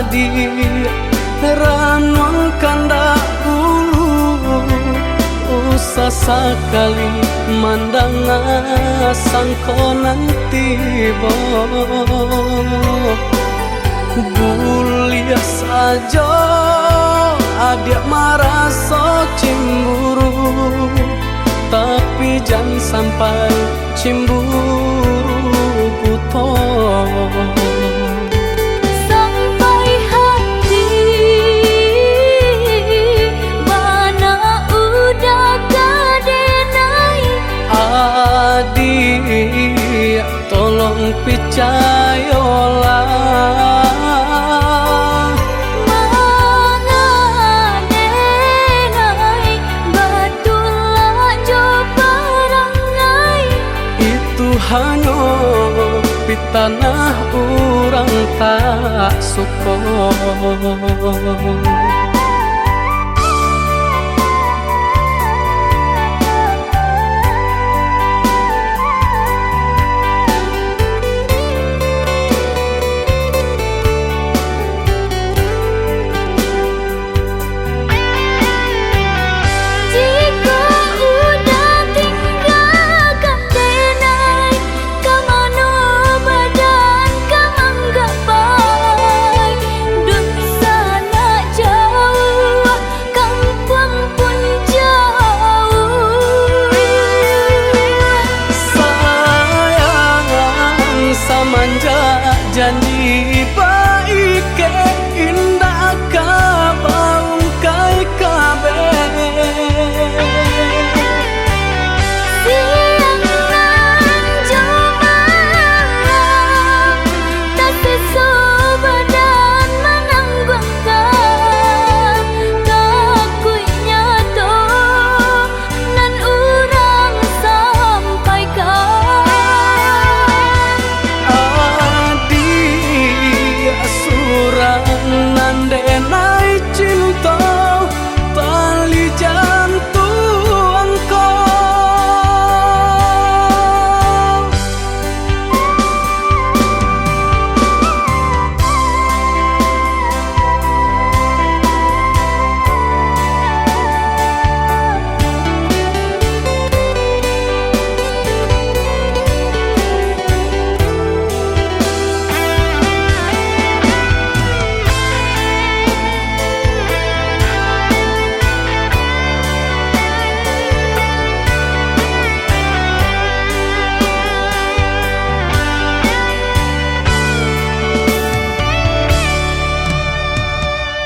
adi ranuang kanda ulu usah sekali mandang sangkonan tiba gulia saja adik merasa cemburu tapi jangan sampai cemburu buta sampai hati mana udah kadenai adik tolong percayalah hanya di tanah orang tak suka. Janji baik ke indah kabau kai kabe siang nan jumalang tak sesu badan menanggungkan kakunya to nan urang sampaikan nandenai cinta tali jantungku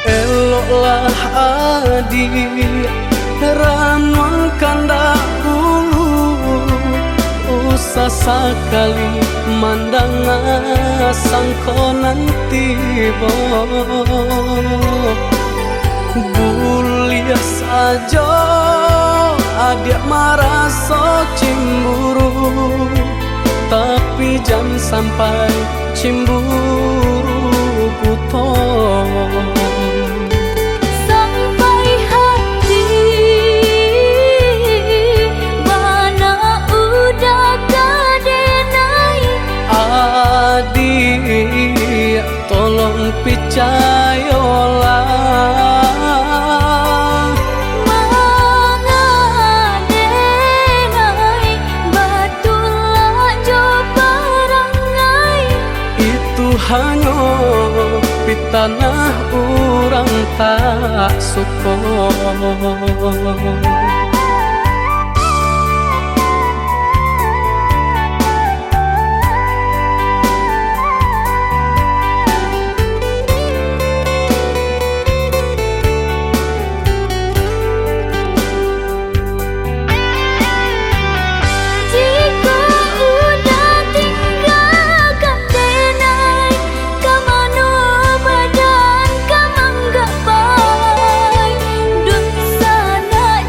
eloklah adi ranuang kanda ulu usah sekali mandang sangkonan tiba gulia saja adik merasa cemburu tapi jangan sampai cemburu buta sampai hati mana udah kadenai adik tolong percayalah mangadenai batulah jo parangai itu hanya di tanah orang tak suka.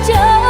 Jauh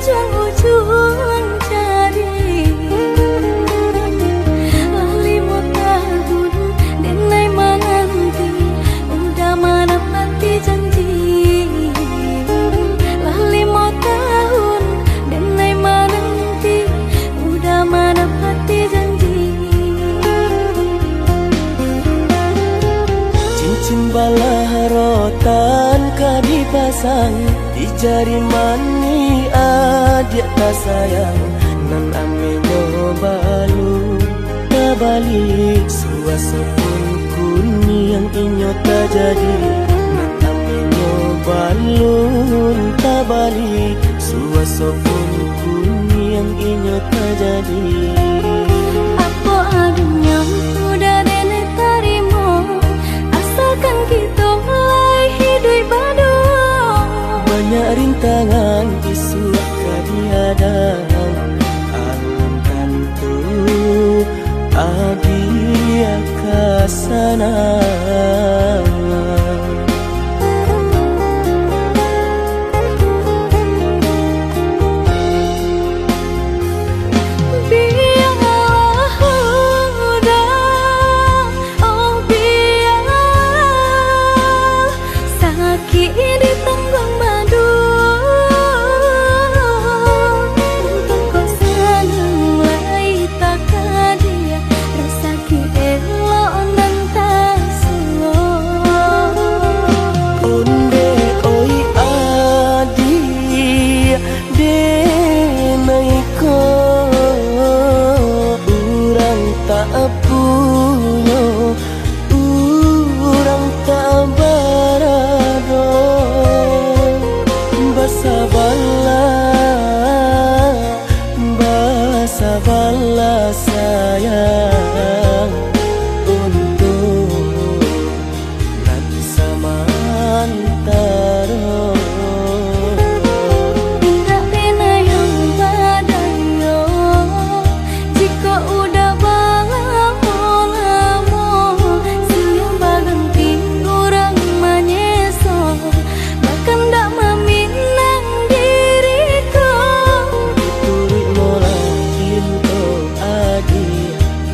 ujung-ujung jari. Lali mau tahun dan naik menanti, udah menepati janji. Lali mau tahun dan naik menanti, udah menepati janji. Cincin balah rotan ka dipasang di jari mani adik tak sayang, nan amenyo balu tabalik suasa pun kuni yang inyo tak jadi, nan amenyo balun tabalik suasa pun kuni yang inyo tak jadi. Apa adanya udah nenek tarimo, asalkan kita mulai hidup baru. Banyak rintangan isu kadihadang, alam tentu adia kasana. Sabarlah sayang untuk nanti samantara. Tidak pernah yang badayo, jika udah lamo siang berganti orang menyesal, bahkan tak meminang diriku. Turut mola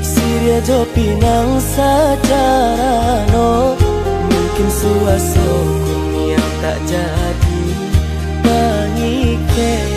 Siria jo pinang secara no, mungkin suaso yang tak jadi mengikat.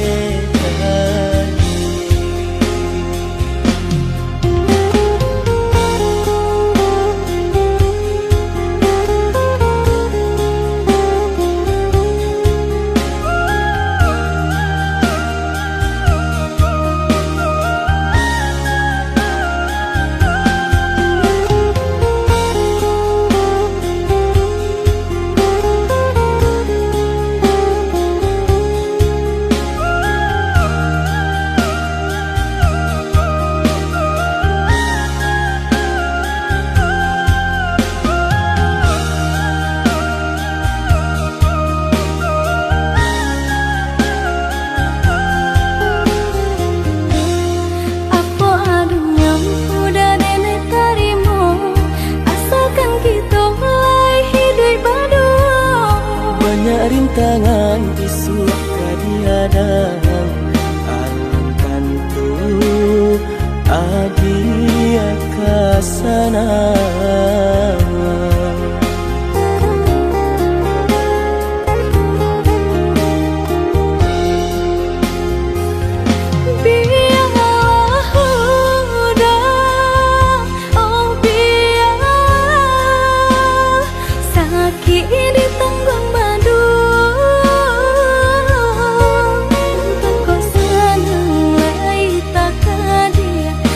Rintangan isu kadihadang, alam tentu adia kasana.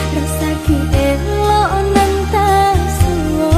Rasa ki elok nan tak suwo.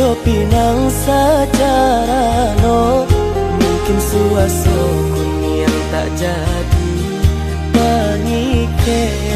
jo pinang secara no. Mungkin suaso yang tak jadi pengikir.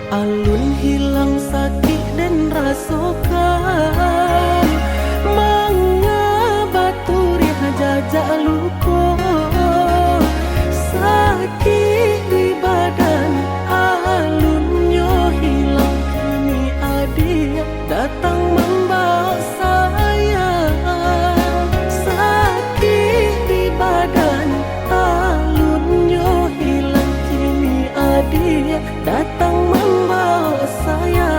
Alun hilang sakit dan rasakan mengabaturi jajak luka. Sakit di badan alunnya hilang, kini adik datang membawa saya. Sakit di badan alunnya hilang, kini adik datang membawa saya.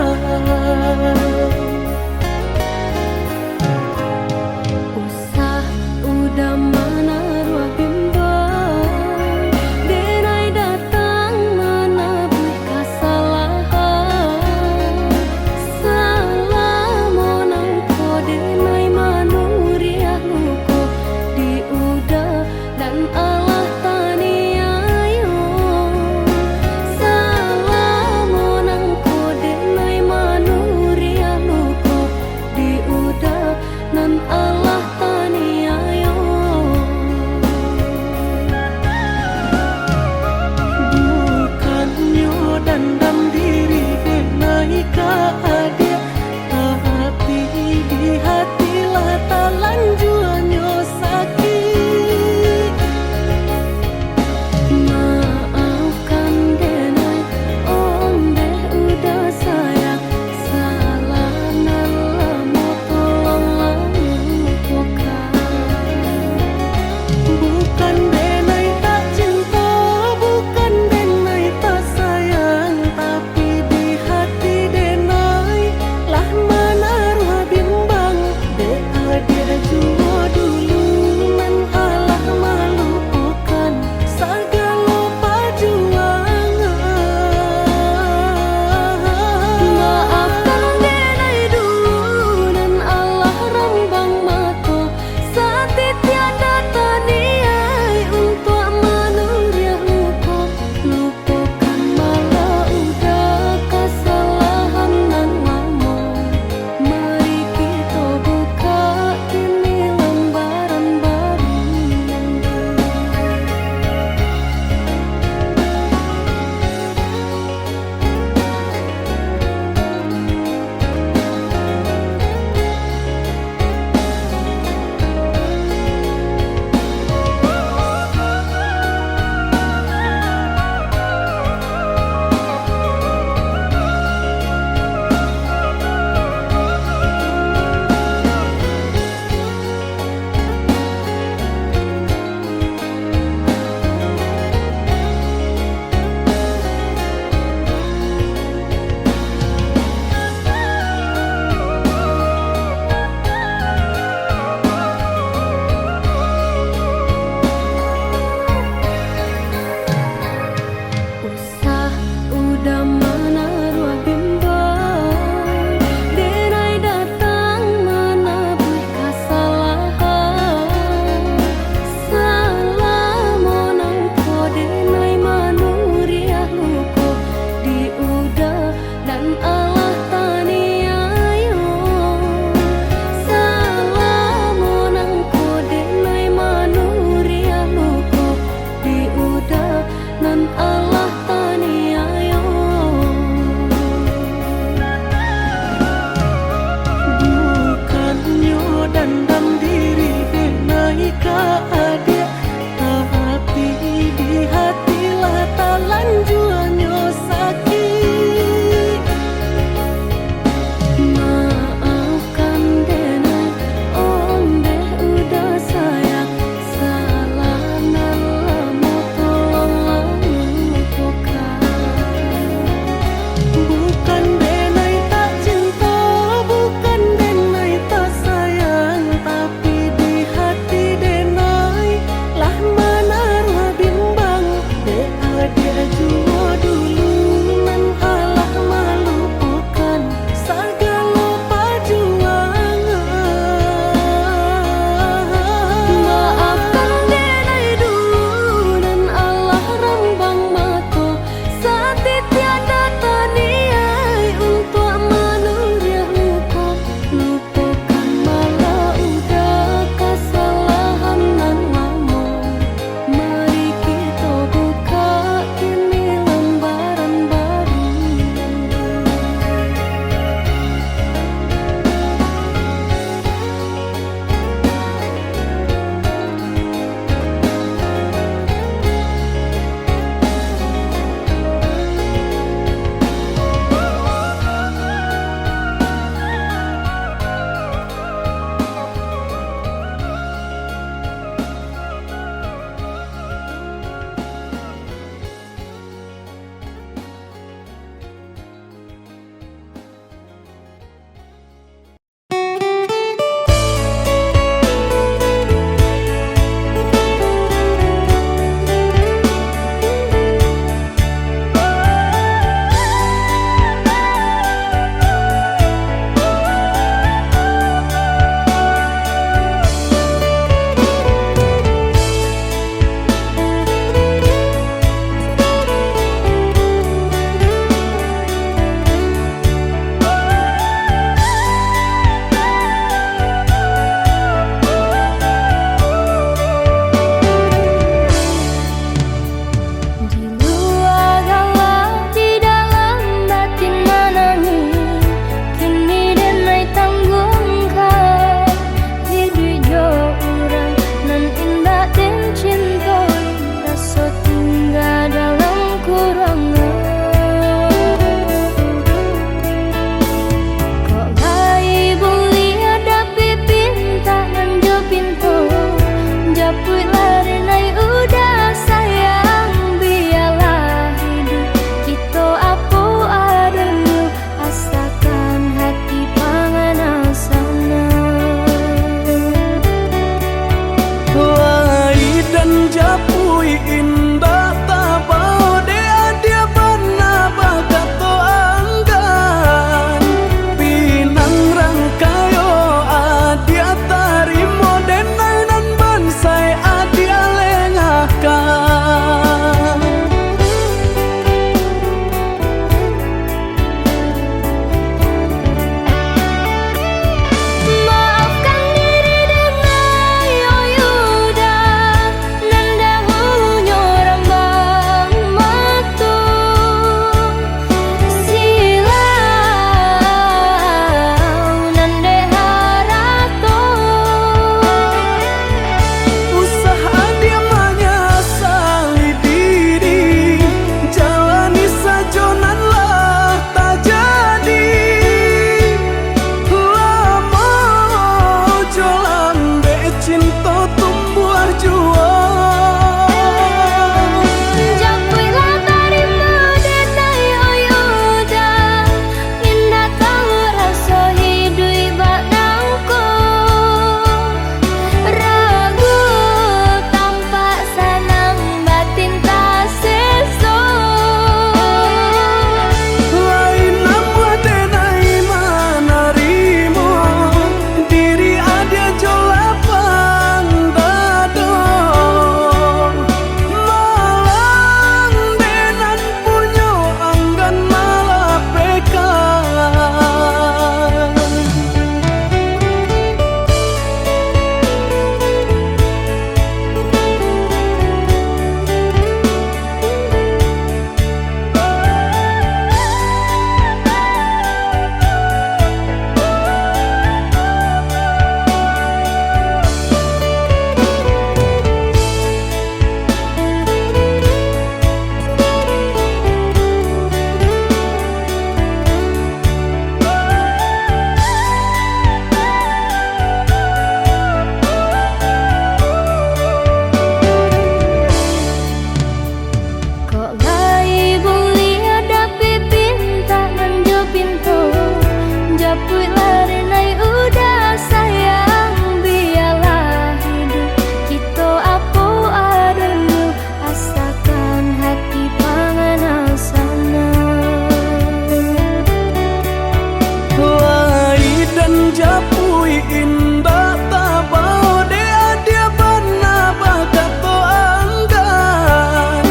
Japui indah tabao de adia bana bagato anggan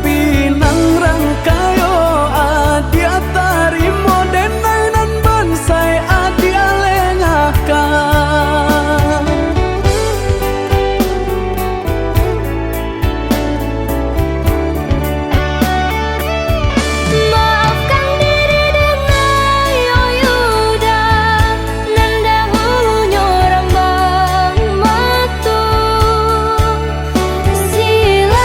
pinang rangkayo adia tarimo denainan bansai adia lengakan. Maafkan diri dengan yoyuda nandahunyo rambang matu silau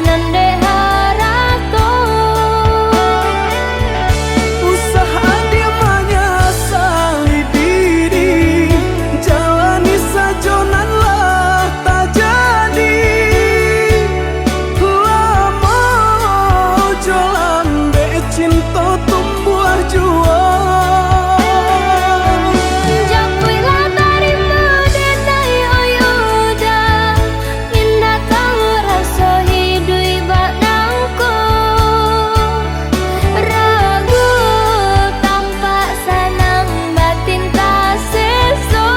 nande harato Usaha dia menyesali diri jalani sajonan lah tak jadi lama jolan be cinta tumbuh jual Japuilah tarima denai oyuda indah kau rasa hidui badangku ragu tampak sanang batin tak seso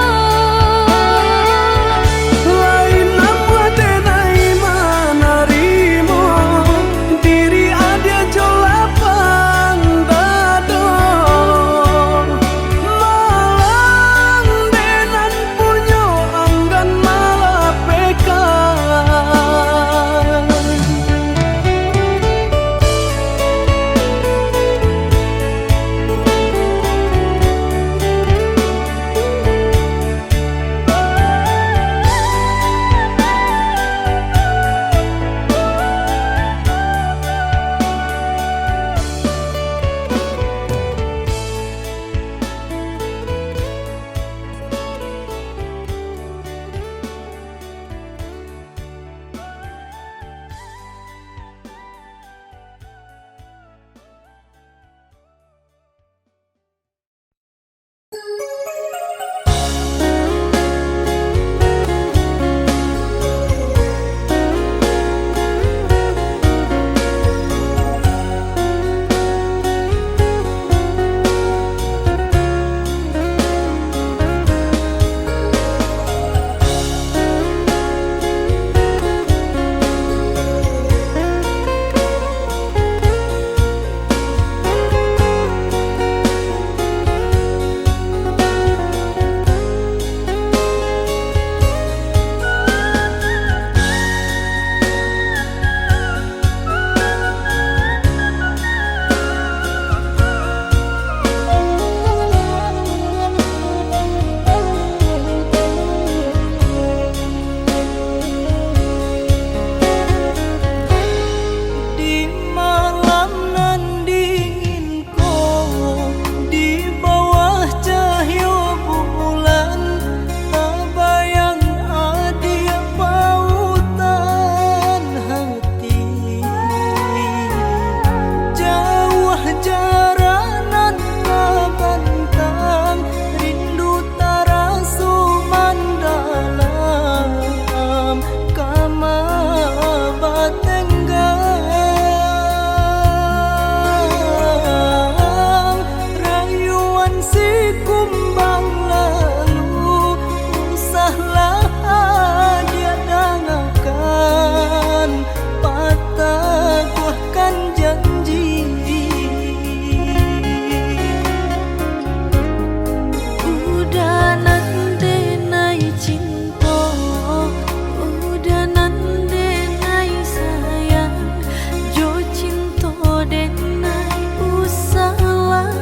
lain nama denai manarimo diri adia jolapang dado malang denan punyo anggan malapekan. Di malam nan dingin kau di bawah cahaya bulan tak bayang adia pautan hati jauh jaranan kabantang rindu tarasu mandalam kama rayuan si kumbang lalu usahlah dia dangakan patahkan janji udah nanti naik cinta udah nanti naik sayang jo cinta denai usalah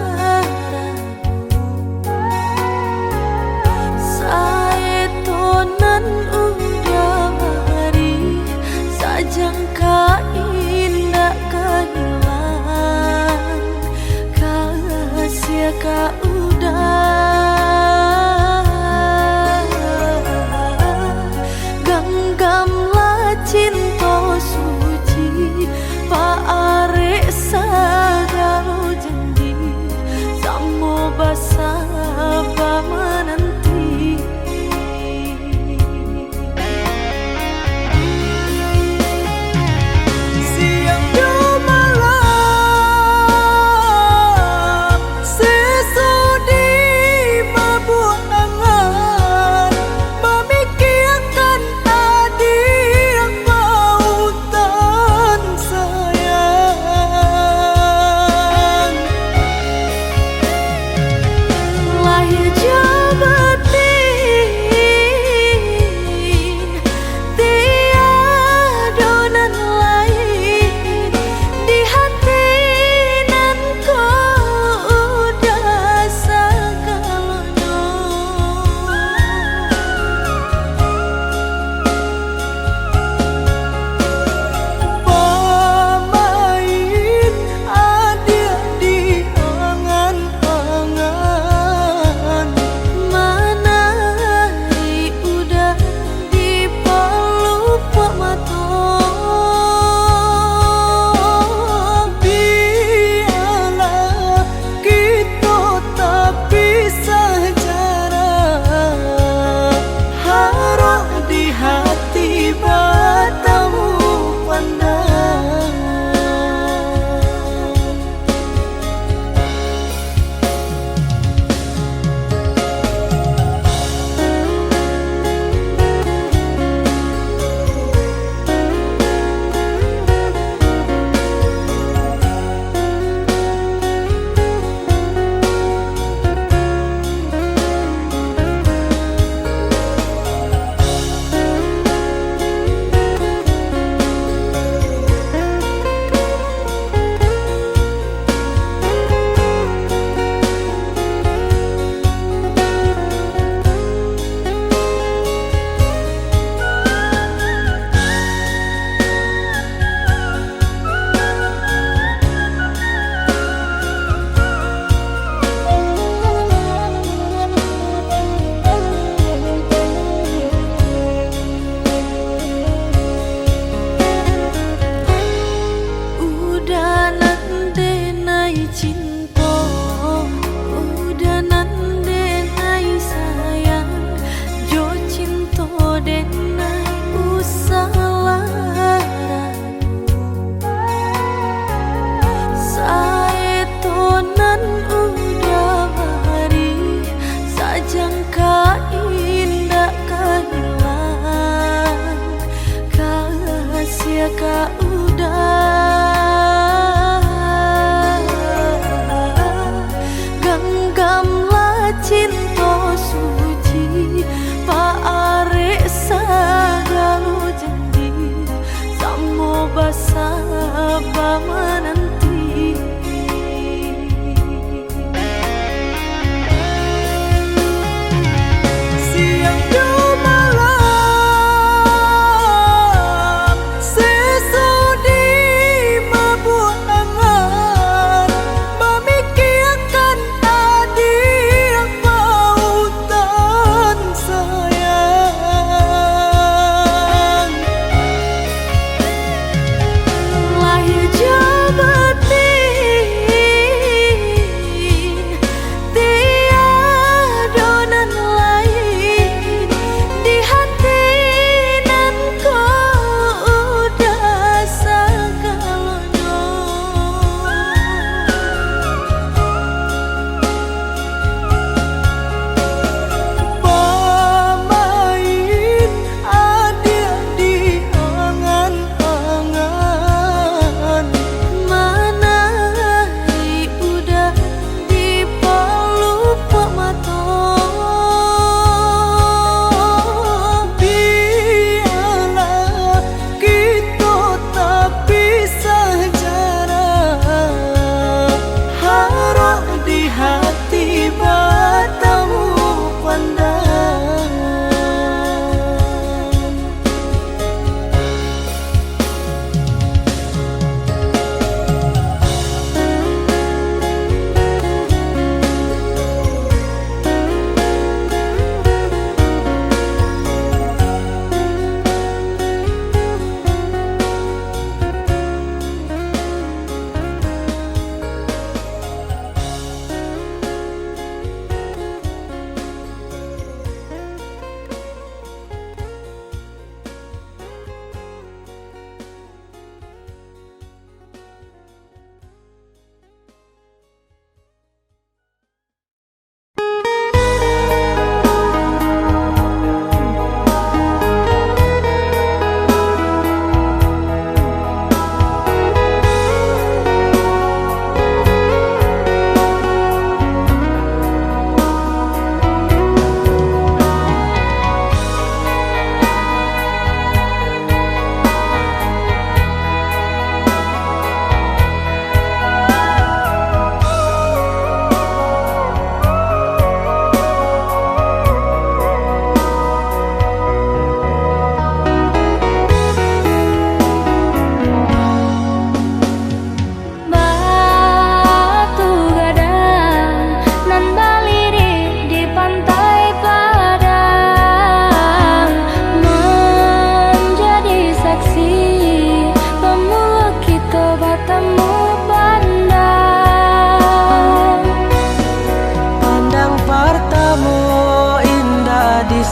saetonan udah hari sajangka indah kehilang kasih ka udah genggamlah cinta suci pak arek sagalo janji samo basah menanti siang yo malam seso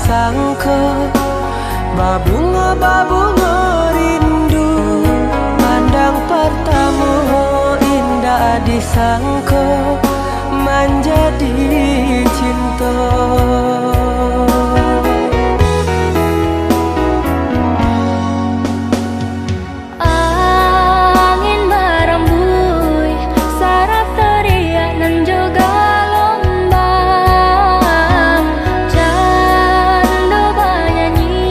disangka, babunga rindu. Pandang pertama indah disangka, menjadi cinta. Angin berembui, saraf teriak dan juga lombang. Candu bernyanyi,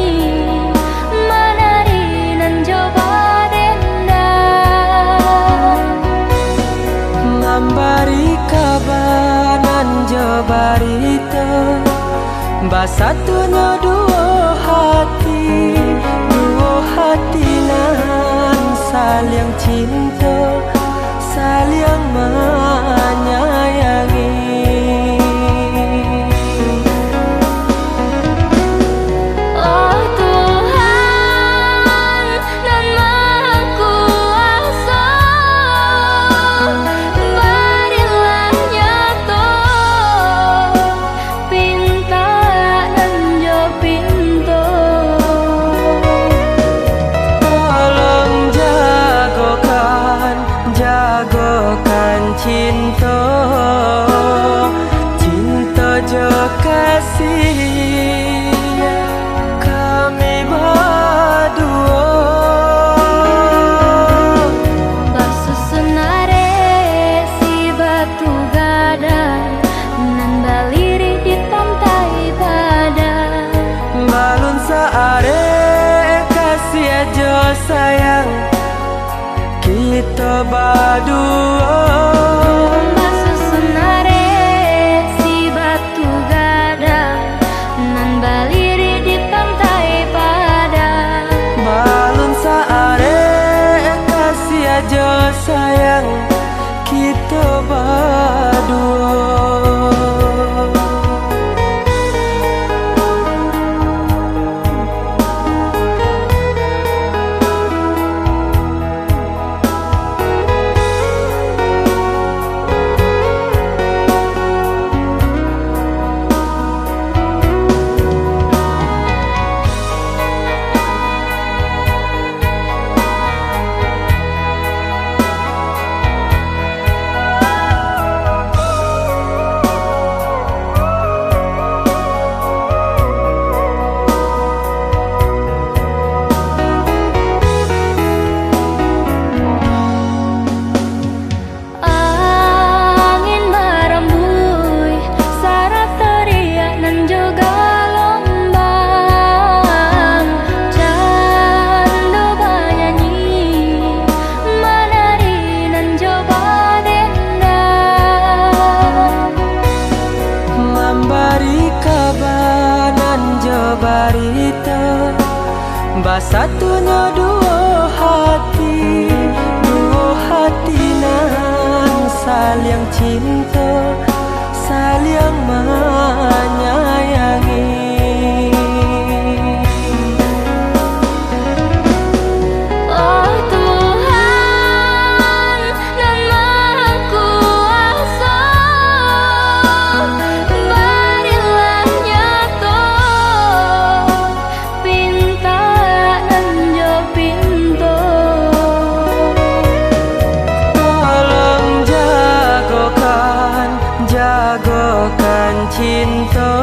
menari dan coba dendang. Ngambari kabanan jabarita, basatunya dua hati nan saling cinta, saling menyayangi. Oh Tuhan dan Maha Kuasa, berilah nyata pinta dan jo pintu. Tolong jagokan cinta, cinta jo kasih kami berdua. Basusunare si batu gadang, nan baliri di pantai padang. Balun saare kasih aja sayang, kita berdua. Basusunare si batu gadang, nan baliri di pantai padang. Balun saare kasih aja sayang, kita berdua. Angin berembui, saraf teriak dan juga lombang. Candu bernyanyi, menari dan coba dendang. Memberi kabanan jabarita, basatunya dua hati nan saling cinta, saling menyayangi. Oh Tuhan dan Maha Kuasa, berilah nyata pinta dan jo pintu. Tolong jagokan cinta,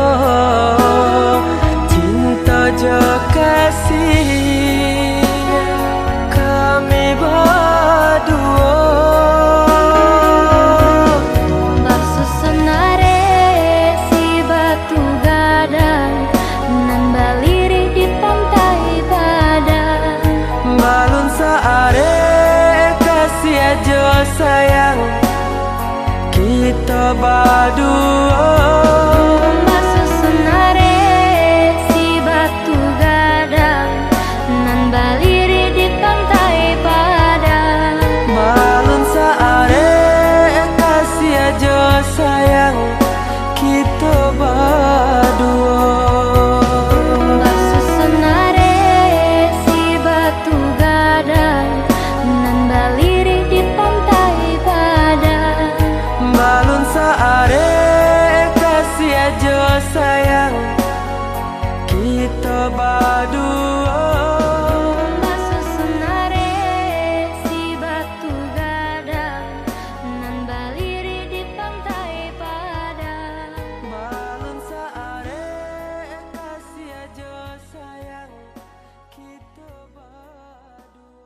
cinta jo kasih kami berdua. Basusunare si batu gadang, nan baliri di pantai padang. Balun saare kasih aja sayang, kita berdua. Basusunare si batu gadang, nan baliri di pantai padang. Balun saare kasih aja sayang, kita berdua. Basusunare si batu gadang, nan baliri di pantai padang. Balun saare kita berdua. Basusunare si batu gadang nan baliri di pantai padang. Balon saare kasih aja sayang kita berdua.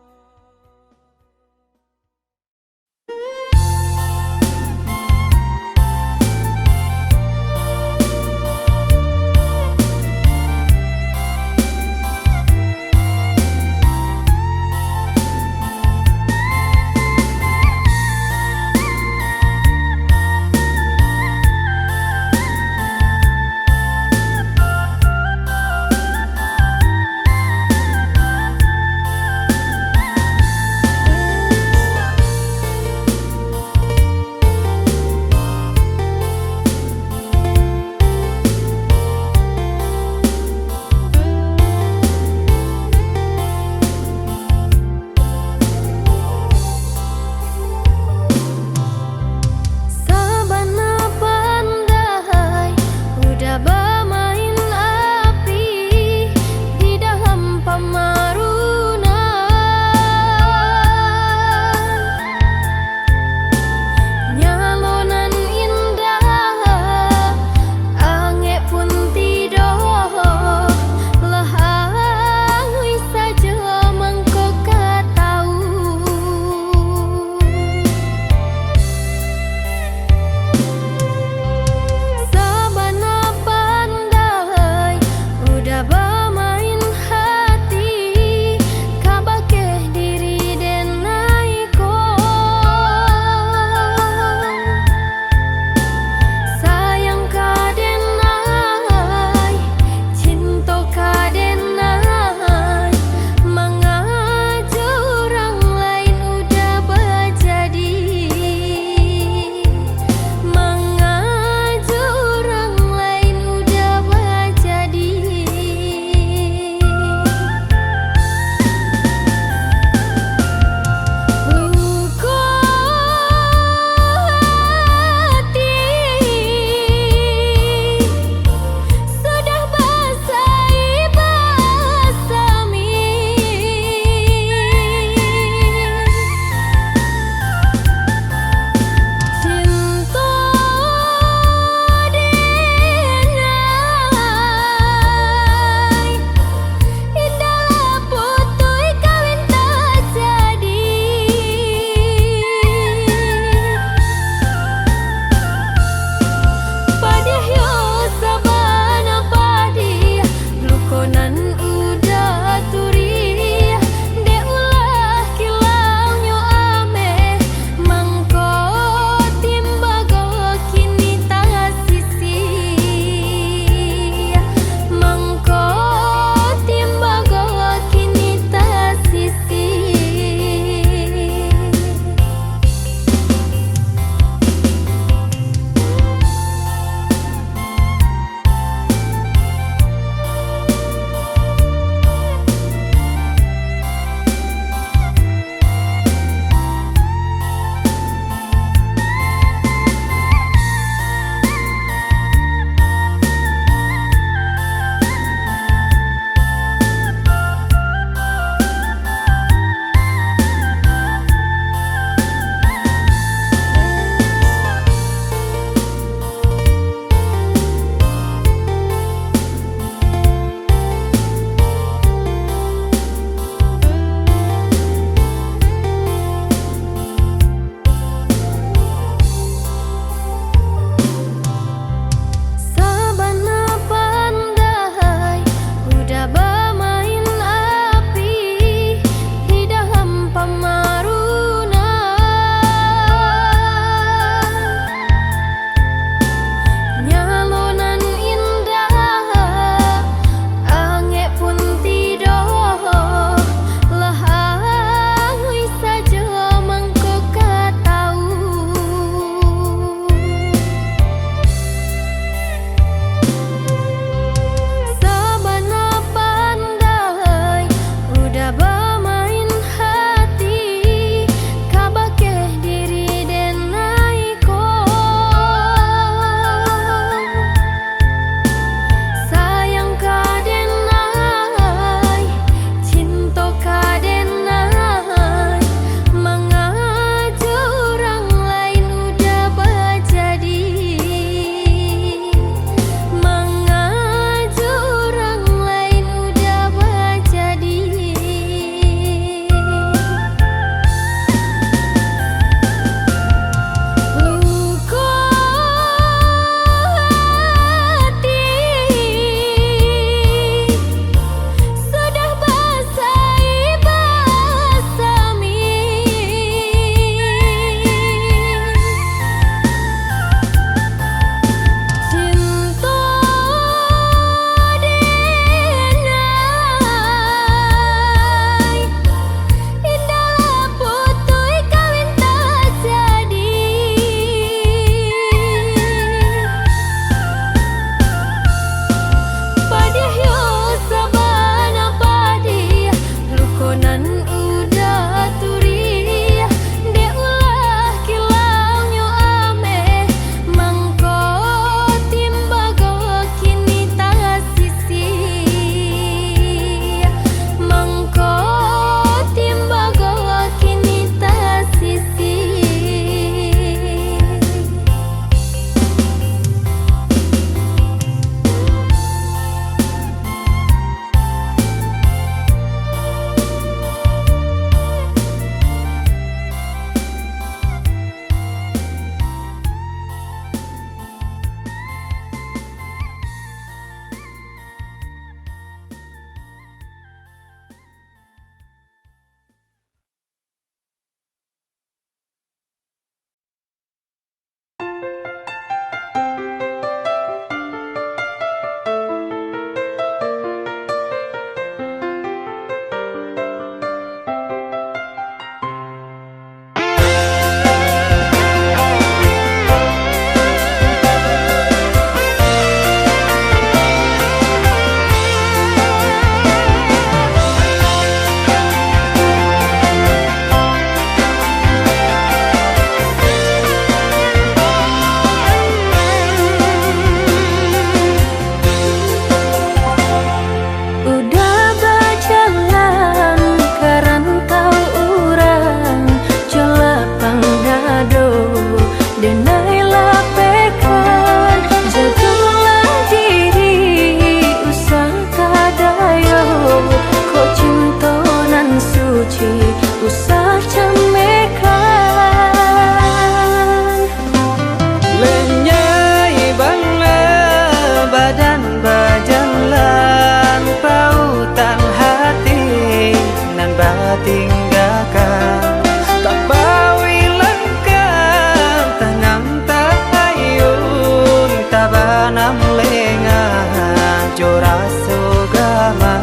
tabanam lenga joraso gama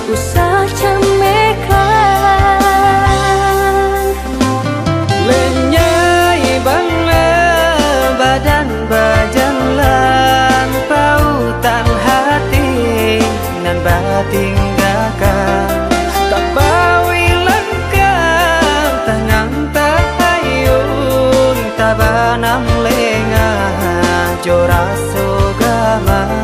usah camekan lenyai bangla badan bajalan pautan hati nan batin gakang tak bawi langkah tanang tahayun tabanam lenga joraso gama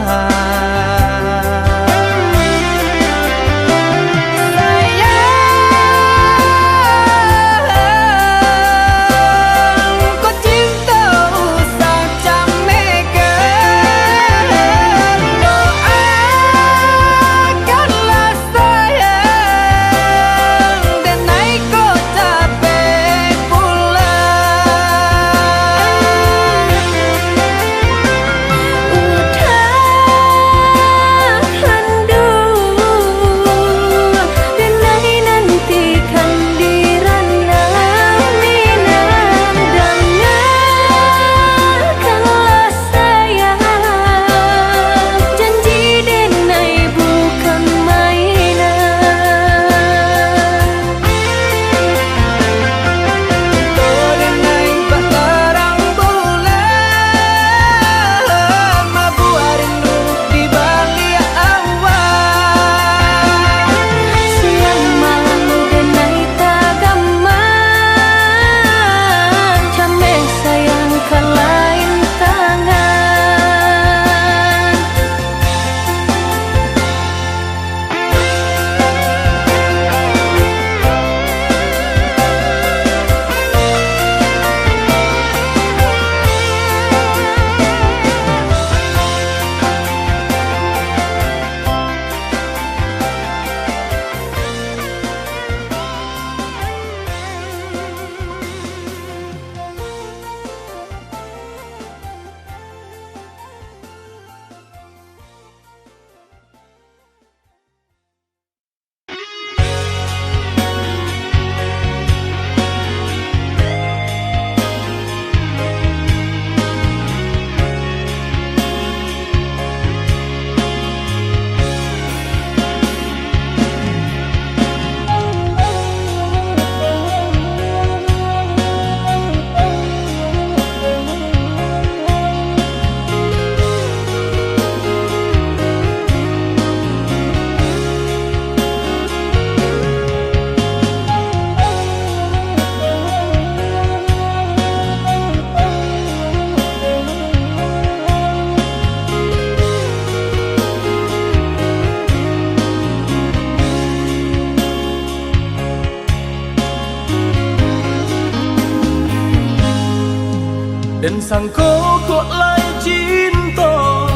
Dan sangko kok lai cinta,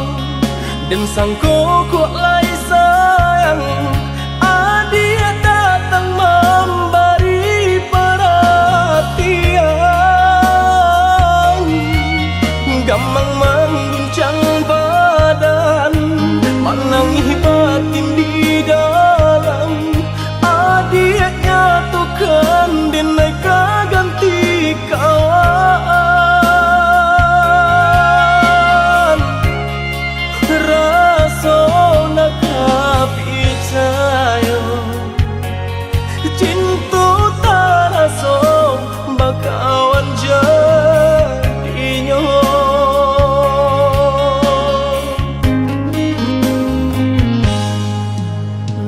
dan sangko kok lai sayang. Dia datang memberi perhatian, gamang mengguncang badan, menangi batin di dalam. Dia nyatukan denai ganti kawan. Rasa nak percaya cinta tak rasa bakawan jadinya.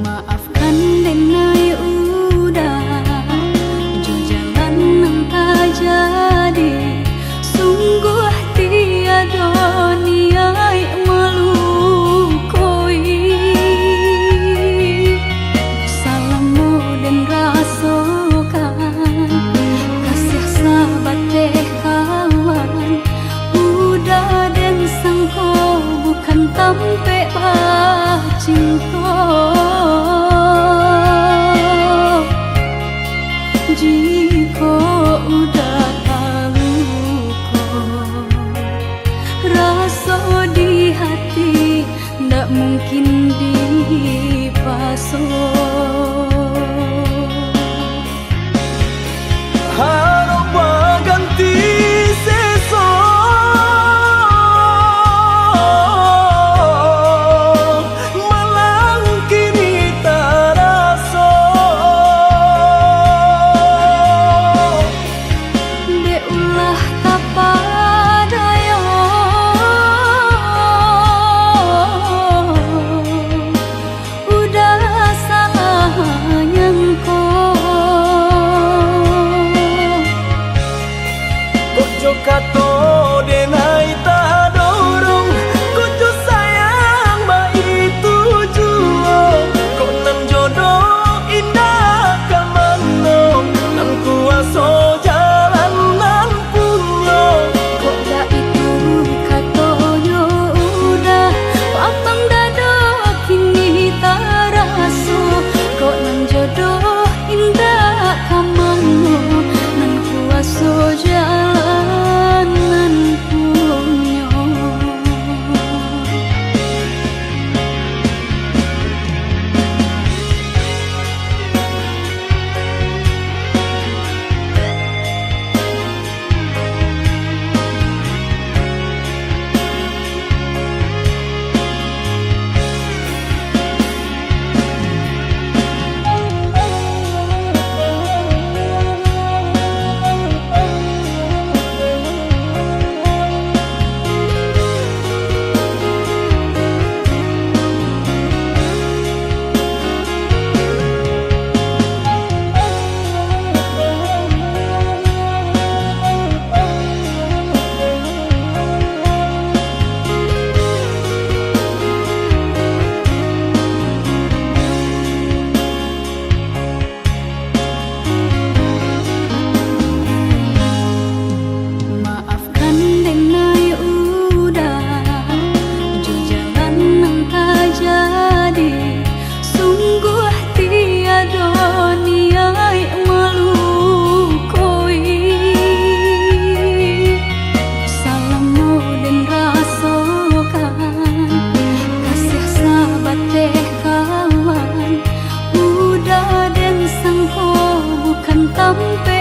Maafkan denai udah jo jalan nang tak jadi. Sungguh tiada niat melukoi. Salahmu dan rasakan kasih sahabat deh kawan. Udah dan sangko bukan tampe cinta. Jika udah tahu kok rasa di hati ndak mungkin dipasok. Harap ganti sesok, malang kini tak rasa. Dek ulah tak padaya, udah salah nyangko. Kojo kato denai tak dorong, kojo sayang ba itu juo. Kok nan jodoh indah kamano, nan kuaso jalan nan punyo. Kok dah itu katonyo udah papang dado kini tak raso. Kok nan jodoh indah kamano, nan kuaso jalan nan punyo. Maafkan denai udah jo jalan nang tak jadi. Sungguh tiada niat melukoi. Salahmu dan rasakan kasih sahabat deh kawan. Udah dan sangko bukan tampe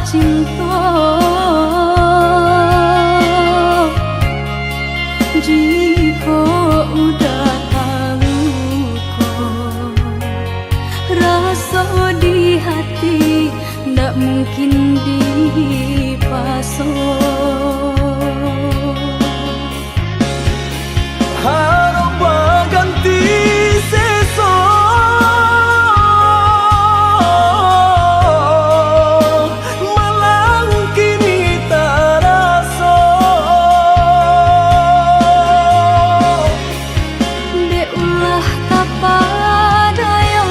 cinta. Jika udah tahu kok rasa di hati ndak mungkin dipasok. Harap ganti sesok, malang kini tak rasa. Dek ulah tak padaya,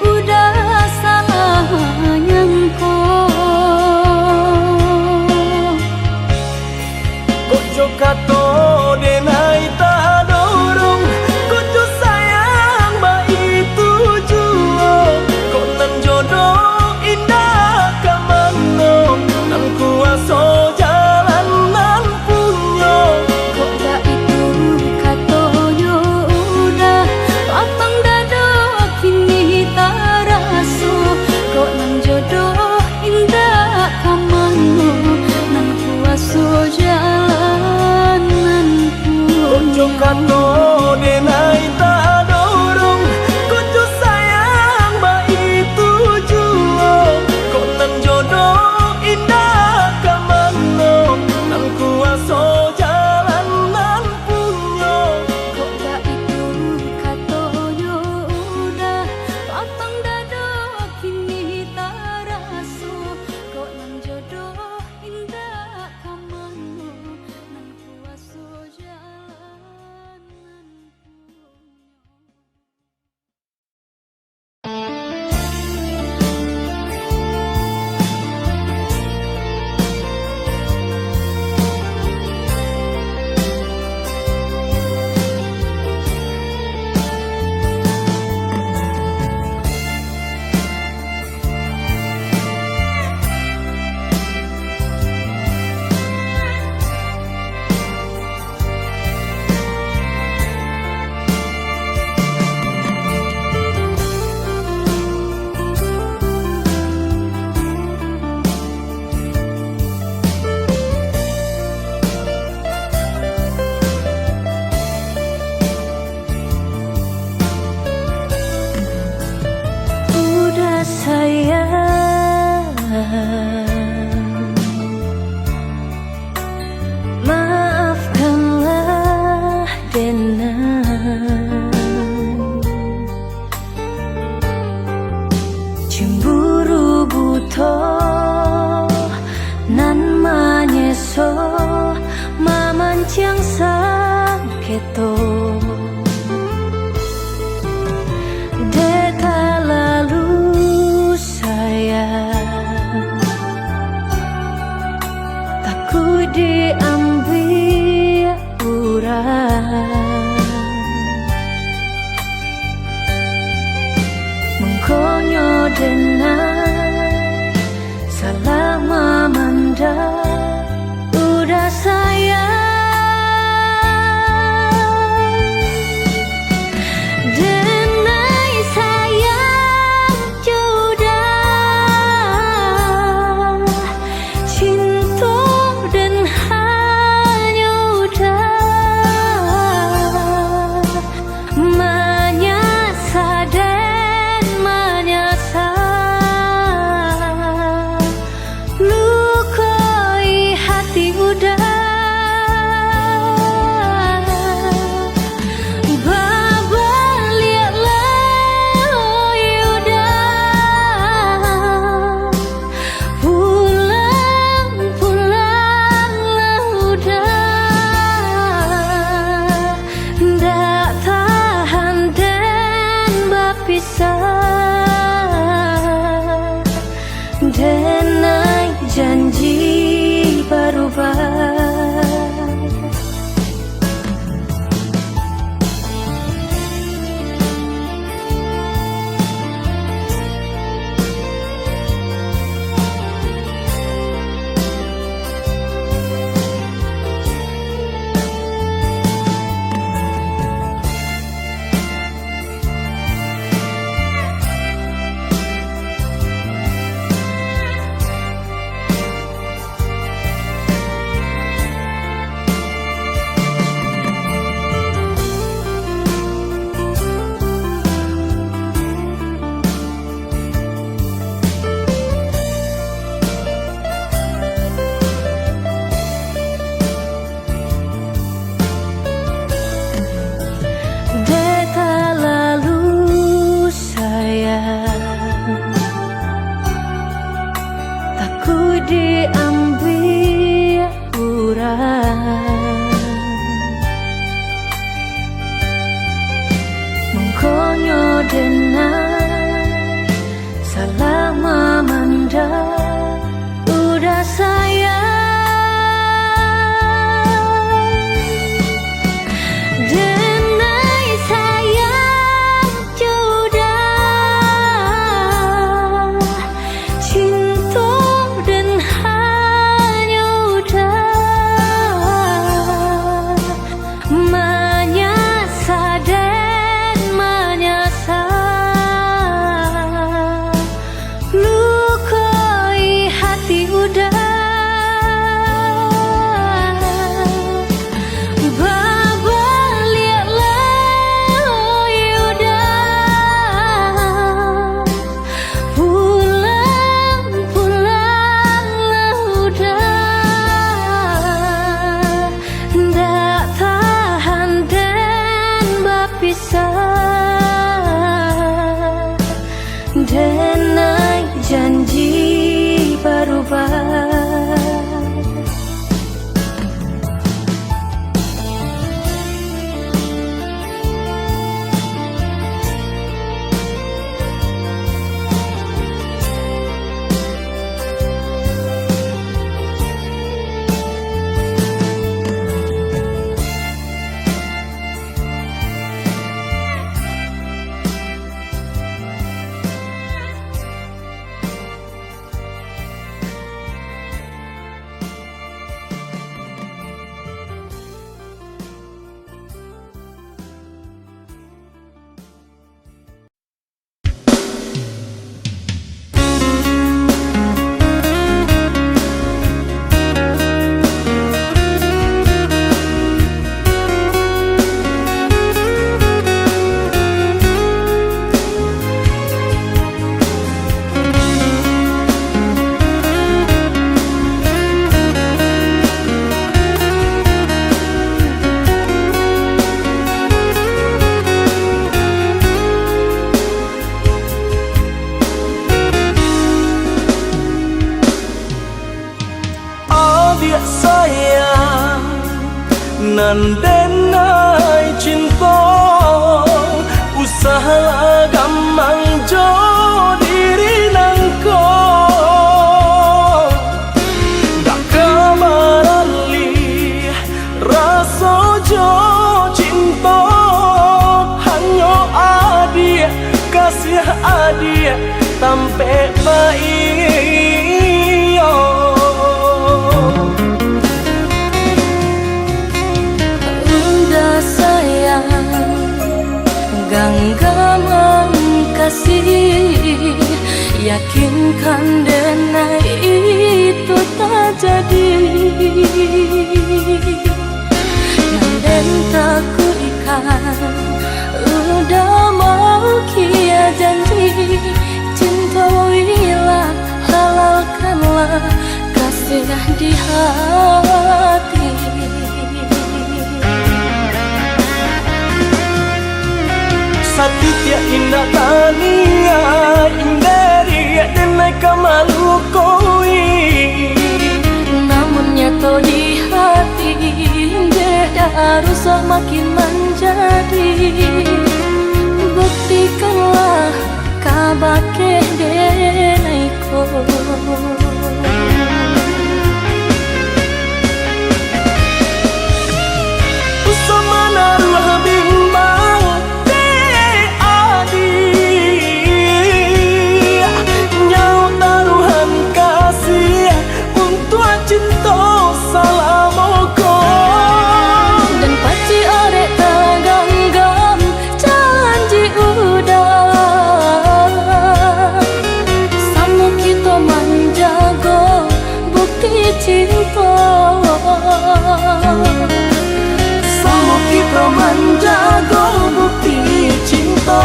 udah salah Kojo kato denai tak dorong, kojo sayang ba itu juo. Kok nan jodoh indah kamano, nan kuaso jalan nan punyo. Kok gak itu katoyo udah lapang dado kini tak raso. Kok nang jodoh indah kamano, nang kuaso jalan nan Kojo punyo. kato denai tak dorong, kojo sayang ba itu juo. Kok nan jodoh indah kamano, nan kuaso jalan nan punyo. Kok gak itu katoyo udah lapang dado kini tak raso. Kok nang jodoh indah kamano, nang kuaso jalan nan punyo. Udah sayang, maafkanlah Denan. Cemburu buto nan manyeso mamancang sang keto. Deta lalu sayang, takut diambil urang. Mengkonyo denai salah mamanda. Udah sayang, nan denai cinta usaha gamang jo diri nangko dak kamarali rasa jo cinta hanyo adia kasih adia tampe baio Unda sayang genggaman kasih yakinkan denai itu tak jadi dan tak kuikan udah mau kia janji cinta wilah halalkanlah kasih di hati Satitya indah tania inderi denai kamalu koi namun nyato di hati beda harus makin menjadi buktikanlah kabake denaiko usama naruh bimbang te adi nyau taruhan kasih untuk cinta salamoko dan paci orek taganggam janji udah sama kita menjaga bukti cinta sama kita menjaga bukti cinta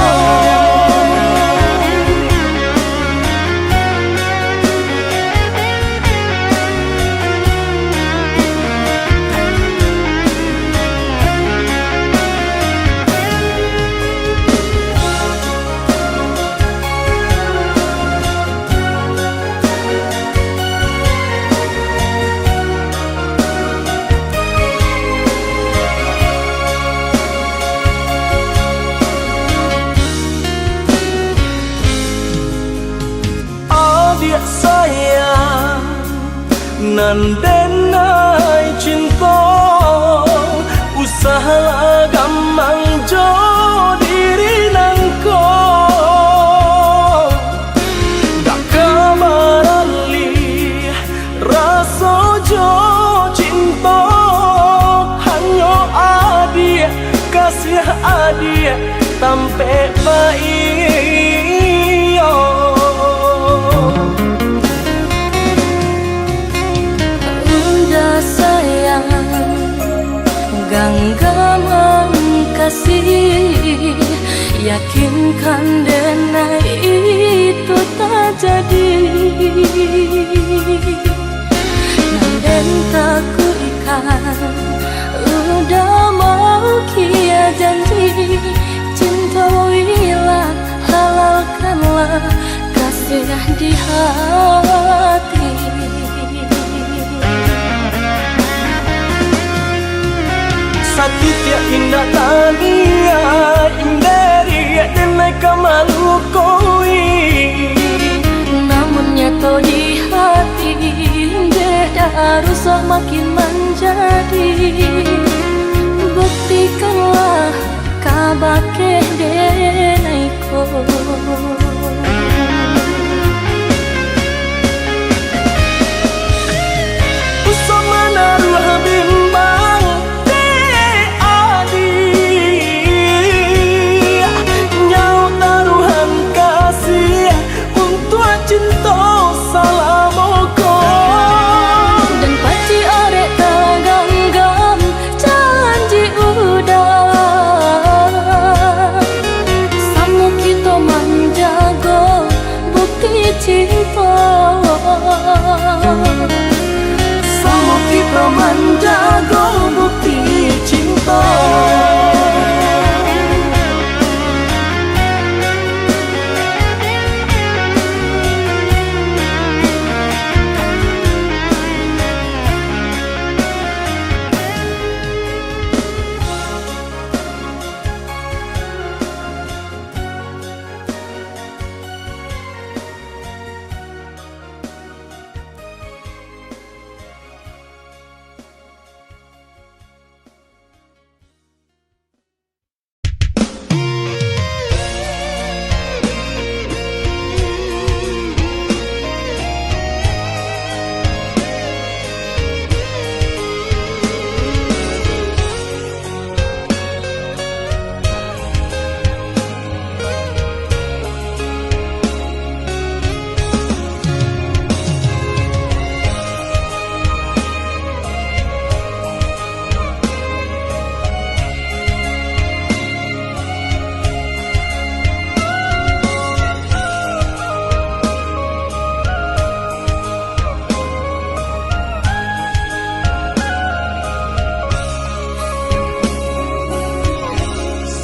adik sayang nan denai cinta usaha gamang jo diri nangko dak kamarali rasa jo cinta hanyo adia kasih adia tampe baio Unda sayang genggaman kasih yakinkan denai itu tak jadi dan tak kuikan udah mau kia janji cinta wilah halalkanlah kasih di hati Satitya indah tania inderi denai kamalu koi namun nyato di hati beda harus makin menjadi buktikanlah kabake denaiko usama naruh bimbang te adi nyau taruhan kasih untuk cinta salamoko dan paci orek taganggam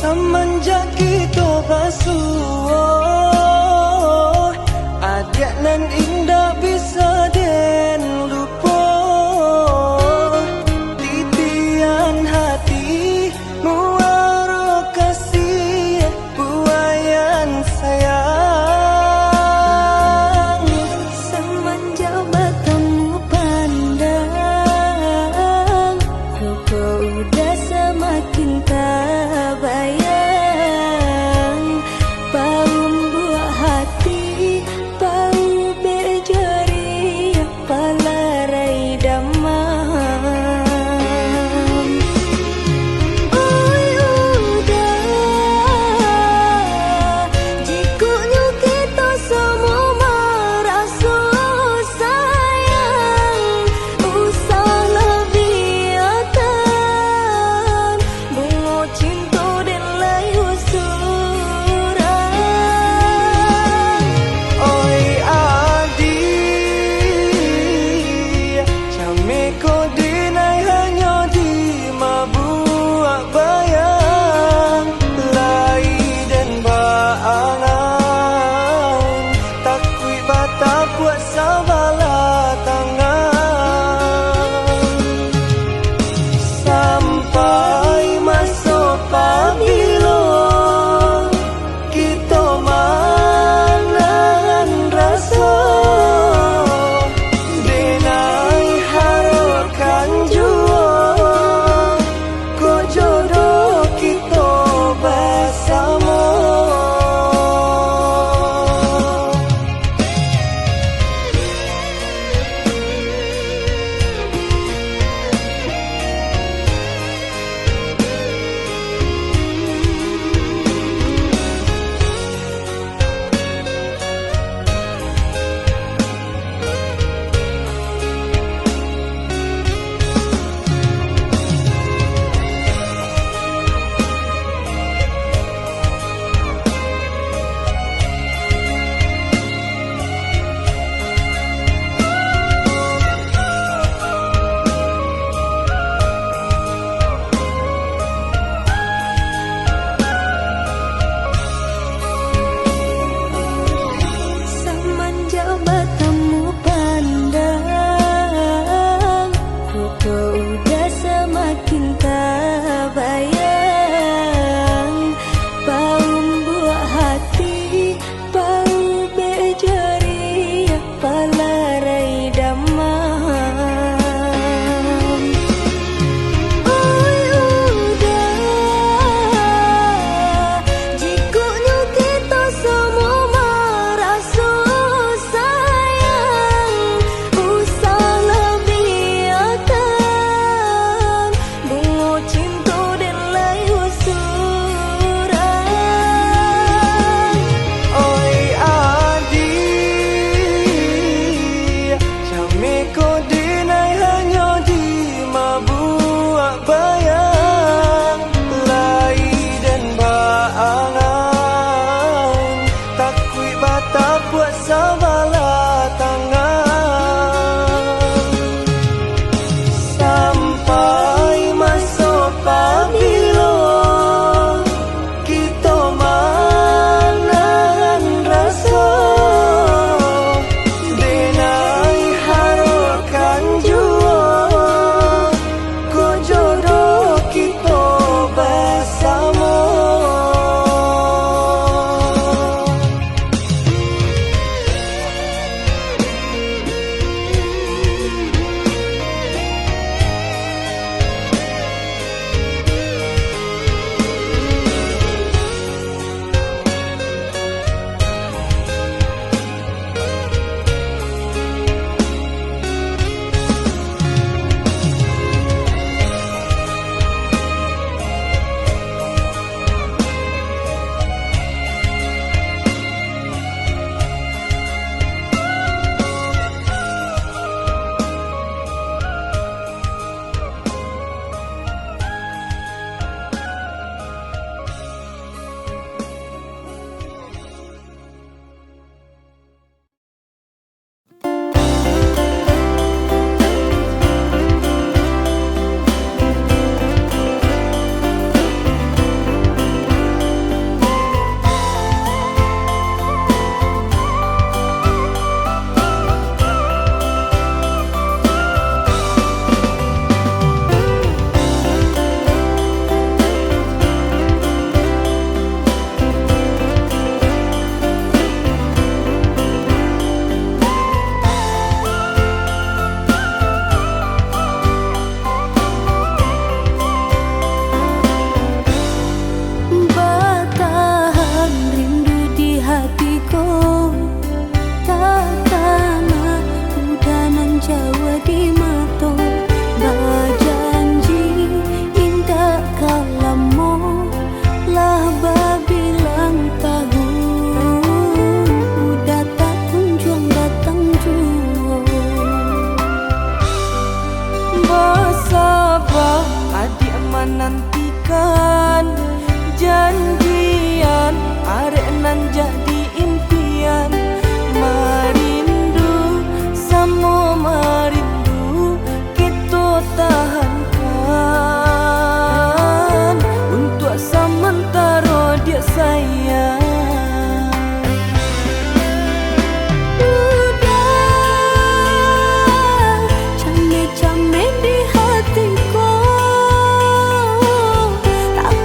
semenjak kita basuh, adik nan indah bisa den lupa. Titian hati muara kasih buayan sayang. Semenjak bertemu pandang, kau udah semakin tak bayang. Bau buah hati, bau berjari, palarai damam. Oi udah, jikunya kita semua merasa sayang. Usahlah biarkan bunga cinta dan layu surang. Oi adik, jame ko dinai hanya di mabuak bayang. Lai dan baangan, takui bata buat sabala tangan. Sampai masuk pabilo, kita manan rasa. Denai harapkan jua, ko jodoh kita bersama. Semenjak bertemu pandang, kau udah semakin tak bayang. Bau buah hati, bau berjari, palarai damam. Oi udah, jikunya kita semua merasa sayang. Usahlah biarkan bunga cinta dan nantikan janjian arek nan jadi impian. Merindu samo merindu kita tahankan untuk sementara dia sayang. Came-came di hatiku, tak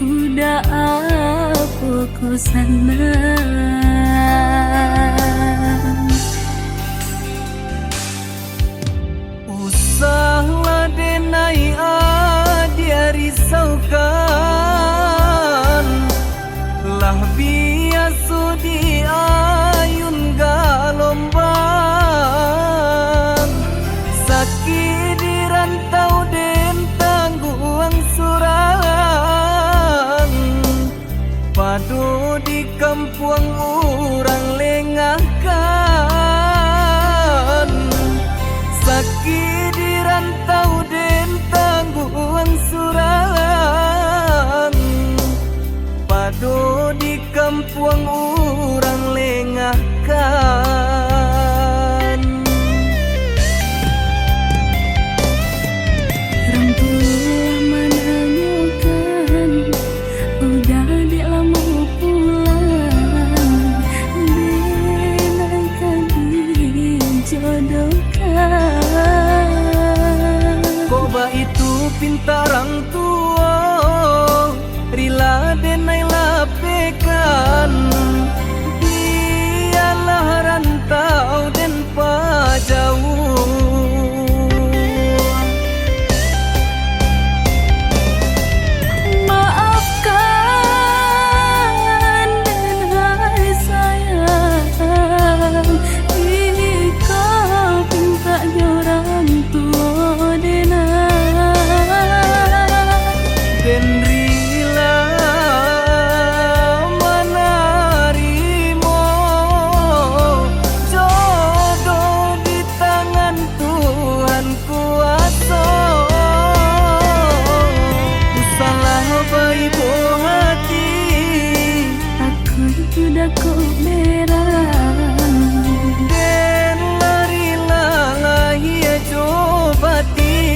udah apa ku sana. Usahlah denai dia risaukan, lah biasa di ayun galombang, sakit di rantau den tangguang surang, padu di kampung orang lengahkan, sakit di rantau den tangguang surang, padu di kampung orang lengahkan. Orang tua menanyakan, udah dilamu pulang, denaikan dijodohkan. Koba itu pintarang tua, rila denai lapekan, dialah rantau den pajauh. Maafkan dan hai sayang, ikau pinta orang tua denai. Den rila menarimo jodoh di tangan Tuhan kuasa. Usalah baik hati, Aku sudah kau merah, den larilah lahir cobatin.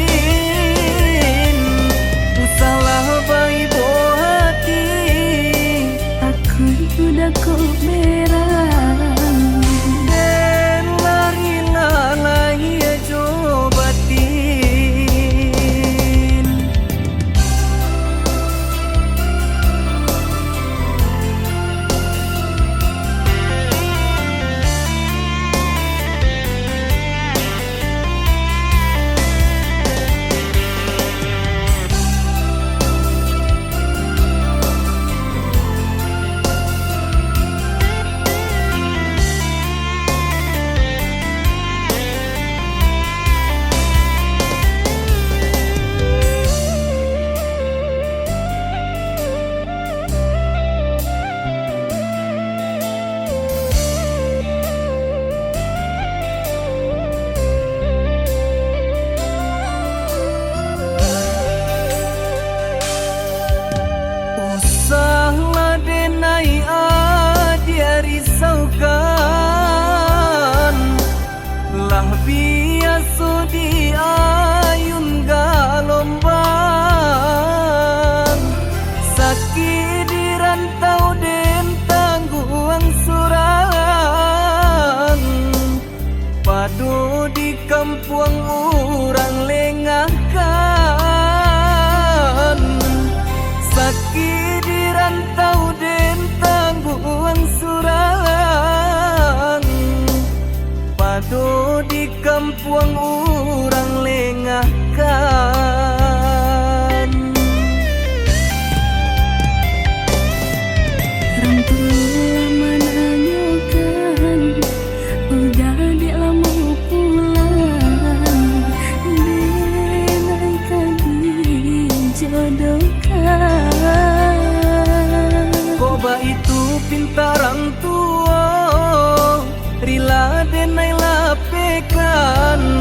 Usalah baik hati, aku sudah kau merah. den larilah lahir cobatin. Usahlah denai dia risaukan, lah biasa di ayun galombang, sakit di rantau den tangguang surang, padu di kampung orang lengahkan, sakit di rantau den tangguang surang, padu di kampung orang lengahkan. Orang tua menanyakan, udah dilamu pulang, denaikan dijodohkan. Koba itu pintarang tua, rila denai lapekan,